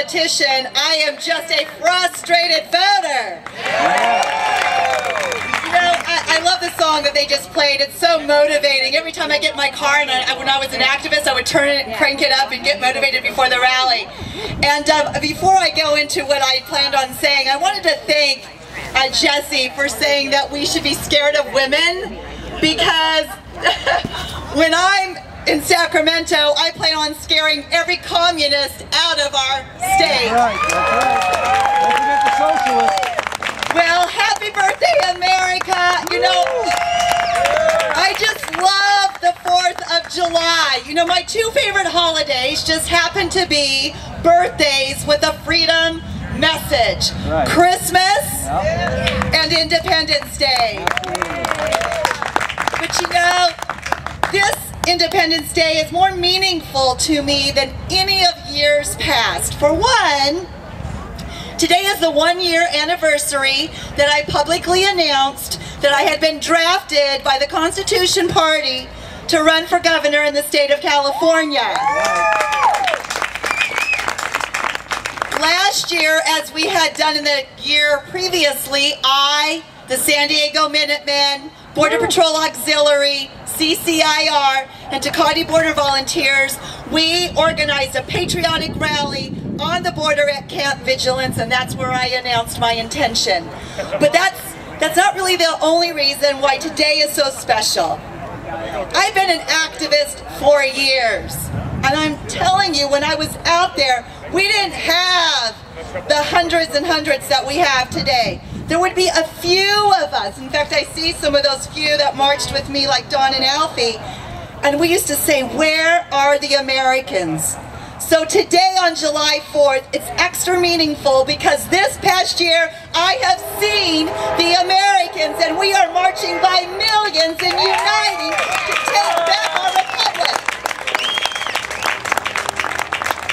politician. I am just a frustrated voter. You know, I love the song that they just played. It's so motivating. Every time I get in my car, and when I was an activist, I would turn it and crank it up and get motivated before the rally. And before I go into what I planned on saying, I wanted to thank Jesse for saying that we should be scared of women, because when I'm in Sacramento, I plan on scaring every communist out of our state. That's right. Don't forget the socialists. Well, happy birthday, America. You know, I just love the 4th of July. You know, my two favorite holidays just happen to be birthdays with a freedom message. Right. Christmas and Independence Day. But you know, this Independence Day is more meaningful to me than any of years past. For one, today is the 1-year anniversary that I publicly announced that I had been drafted by the Constitution Party to run for governor in the state of California. Last year, as we had done in the year previously, I, the San Diego Minutemen, Border Patrol Auxiliary, CCIR, and Tecate Border Volunteers, we organized a patriotic rally on the border at Camp Vigilance, and that's where I announced my intention. But that's not really the only reason why today is so special. I've been an activist for years, and I'm telling you, when I was out there, we didn't have the hundreds and hundreds that we have today. There would be a few of us. In fact, I see some of those few that marched with me, like Dawn and Alfie, and we used to say, where are the Americans? So today on July 4th, it's extra meaningful because this past year, I have seen the Americans, and we are marching by millions and uniting to take back our republic.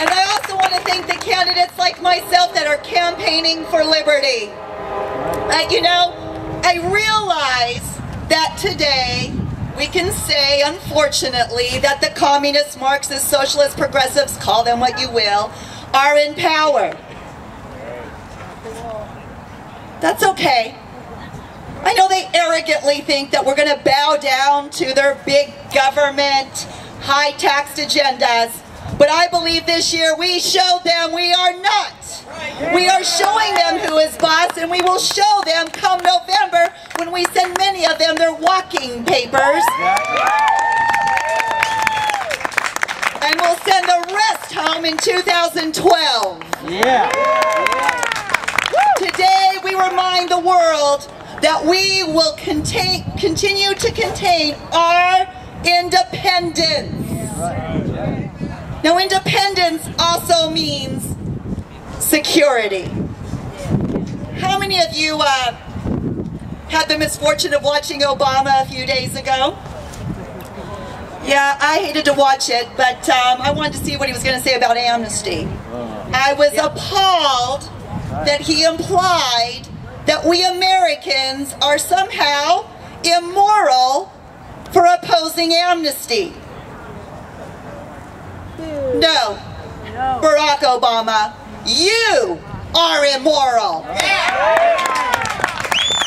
And I also want to thank the candidates like myself that are campaigning for liberty. You know, I realize that today we can say, unfortunately, that the communists, Marxists, socialists, progressives, call them what you will, are in power. That's okay. I know they arrogantly think that we're going to bow down to their big government, high-taxed agendas, but I believe this year we showed them we are not. We are showing them who is boss, and we will show them come November when we send many of them their walking papers. And we'll send the rest home in 2012. Today we remind the world that we will continue to contain our independence. Now, independence also means security. How many of you had the misfortune of watching Obama a few days ago? Yeah, I hated to watch it, but I wanted to see what he was going to say about amnesty. I was appalled that he implied that we Americans are somehow immoral for opposing amnesty. No, Barack Obama, you are immoral.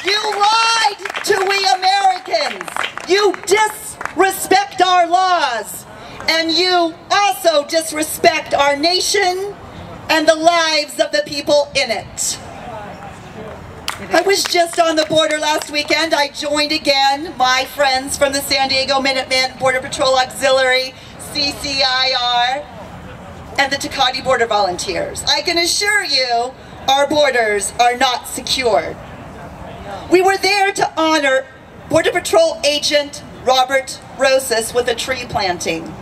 You lied to we Americans. You disrespect our laws. And you also disrespect our nation and the lives of the people in it. I was just on the border last weekend. I joined again my friends from the San Diego Minutemen, Border Patrol Auxiliary, CCIR, and the Tecate Border Volunteers. I can assure you, our borders are not secured. We were there to honor Border Patrol Agent Robert Rosas with a tree planting.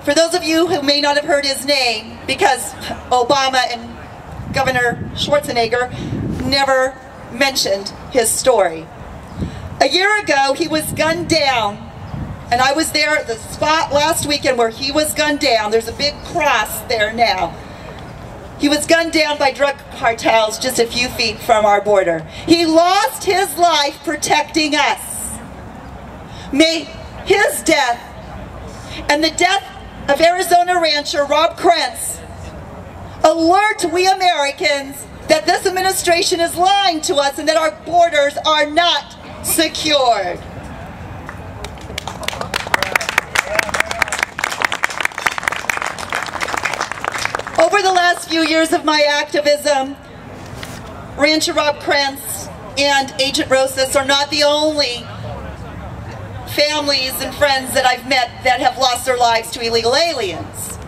For those of you who may not have heard his name, because Obama and Governor Schwarzenegger never mentioned his story. A year ago, he was gunned down, and I was there at the spot last weekend where he was gunned down. There's a big cross there now. He was gunned down by drug cartels just a few feet from our border. He lost his life protecting us. May his death and the death of Arizona rancher Rob Krentz alert we Americans that this administration is lying to us and that our borders are not secured. Over the last few years of my activism, Rancher Rob Krantz and Agent Rosas are not the only families and friends that I've met that have lost their lives to illegal aliens.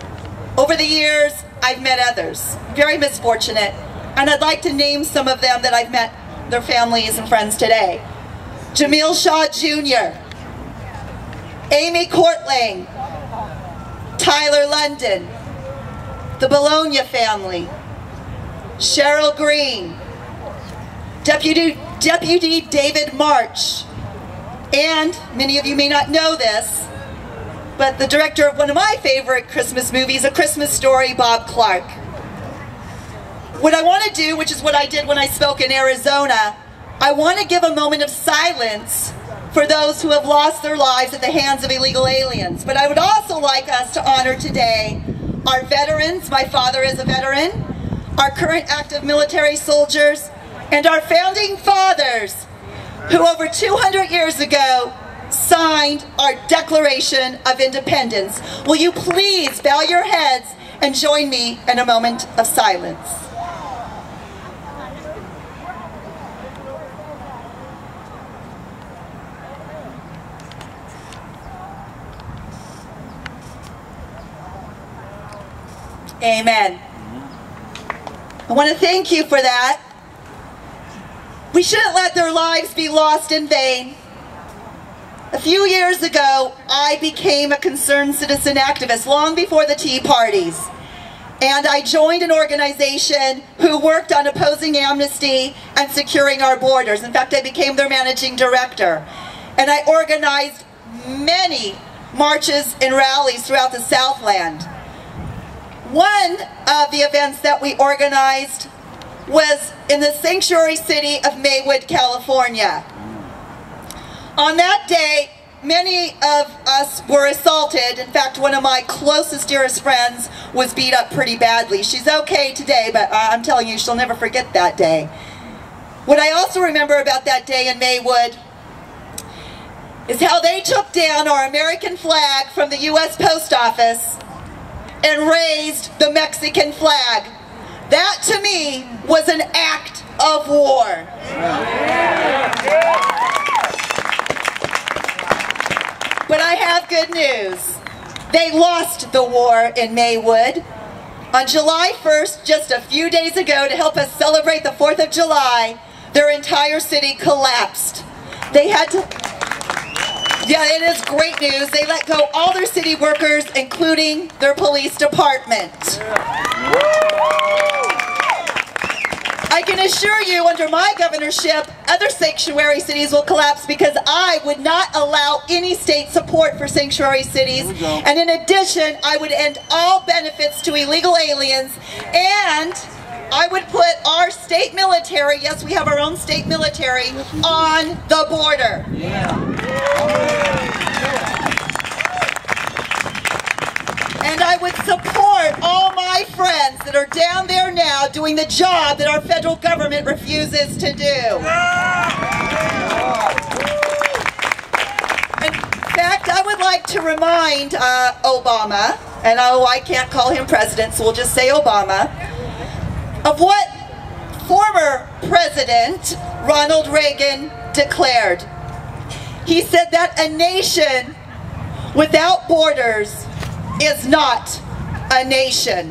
Over the years, I've met others, very misfortunate, and I'd like to name some of them that I've met their families and friends today. Jamil Shaw Jr., Amy Courtlang, Tyler London, the Bologna family, Cheryl Green, Deputy David March, and many of you may not know this, but the director of one of my favorite Christmas movies, A Christmas Story, Bob Clark. What I want to do, which is what I did when I spoke in Arizona, I want to give a moment of silence for those who have lost their lives at the hands of illegal aliens. But I would also like us to honor today our veterans. My father is a veteran, our current active military soldiers, and our founding fathers who over 200 years ago signed our Declaration of Independence. Will you please bow your heads and join me in a moment of silence? Amen. I want to thank you for that. We shouldn't let their lives be lost in vain. A few years ago, I became a concerned citizen activist long before the Tea Parties. And I joined an organization who worked on opposing amnesty and securing our borders. In fact, I became their managing director. And I organized many marches and rallies throughout the Southland. One of the events that we organized was in the sanctuary city of Maywood, California. On that day, many of us were assaulted. In fact, one of my closest, dearest friends was beat up pretty badly. She's okay today, but I'm telling you, she'll never forget that day. What I also remember about that day in Maywood is how they took down our American flag from the U.S. Post Office and raised the Mexican flag. That, to me, was an act of war. But I have good news. They lost the war in Maywood. On July 1st, just a few days ago, to help us celebrate the 4th of July, their entire city collapsed. They had to... Yeah, it is great news. They let go all their city workers, including their police department. I can assure you, under my governorship, other sanctuary cities will collapse because I would not allow any state support for sanctuary cities. And in addition, I would end all benefits to illegal aliens, and I would put our state military, yes, we have our own state military, on the border. And I would support all my friends that are down there now doing the job that our federal government refuses to do. In fact, I would like to remind Obama, and I can't call him president, so we'll just say Obama, of what former President Ronald Reagan declared. He said that a nation without borders is not a nation.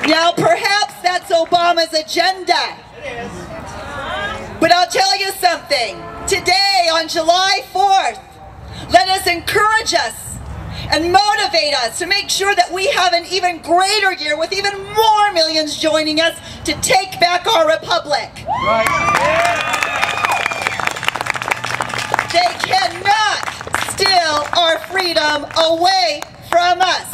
Now, perhaps that's Obama's agenda. But I'll tell you something. Today, on July 4th, let us encourage us and motivate us to make sure that we have an even greater year with even more millions joining us to take back our republic. They cannot steal our freedom away from us.